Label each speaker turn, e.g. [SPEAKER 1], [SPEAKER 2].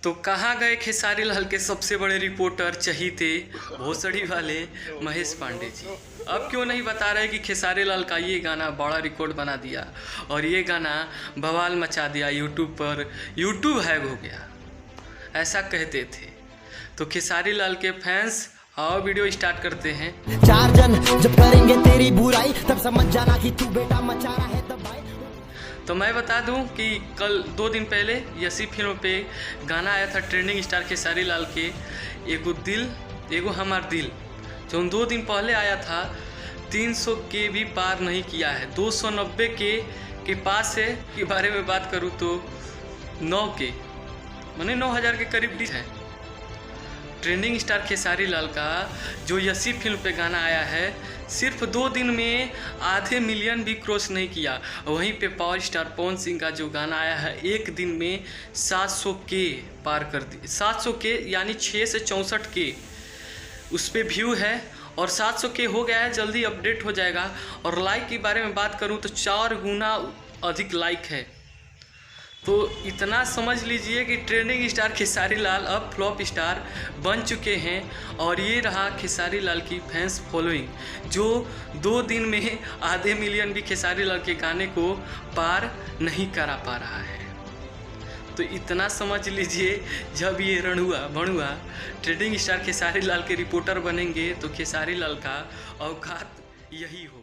[SPEAKER 1] तो कहाँ गए खेसारी लाल के सबसे बड़े रिपोर्टर चहीते भोसड़ी वाले महेश पांडे जी। अब क्यों नहीं बता रहे कि खेसारी लाल का ये गाना बड़ा रिकॉर्ड बना दिया और ये गाना बवाल मचा दिया यूट्यूब पर, यूट्यूब हैक हो गया, ऐसा कहते थे। तो खेसारी लाल के फैंस आओ वीडियो स्टार्ट करते हैं।
[SPEAKER 2] चार जन जब करेंगे तेरी बुराई तब समझ जाना कि तू बेटा मचा रहा है तब भाई।
[SPEAKER 1] तो मैं बता दूं कि कल 2 दिन पहले यसी फिल्म पे गाना आया था ट्रेंडिंग स्टार खेसारी लाल के, एगो दिल एगो हमार दिल, जो 2 दिन पहले आया था। 300 के भी पार नहीं किया है, 290 के पास है। के बारे में बात करूं तो 9 के माने 9000 के करीब है। ट्रेंडिंग स्टार खेसारी लाल का जो यसी फिल्म पे गाना आया है, सिर्फ 2 दिन में आधे मिलियन भी क्रॉस नहीं किया। वहीं पे पावर स्टार पवन सिंह का जो गाना आया है, एक दिन में 700 के पार कर दी। 700 के यानी 6 से 64 के उस पर व्यू है और 700 के हो गया है, जल्दी अपडेट हो जाएगा। और लाइक के बारे में बात करूं तो 4 गुना अधिक लाइक है। तो इतना समझ लीजिए कि ट्रेंडिंग स्टार खेसारी लाल अब फ्लॉप स्टार बन चुके हैं। और ये रहा खेसारी लाल की फैंस फॉलोइंग, जो 2 दिन में आधे मिलियन भी खेसारी लाल के गाने को पार नहीं करा पा रहा है। तो इतना समझ लीजिए, जब ये रणुआ भणुआ ट्रेंडिंग स्टार खेसारी लाल के रिपोर्टर बनेंगे तो खेसारी लाल का औकात यही हो।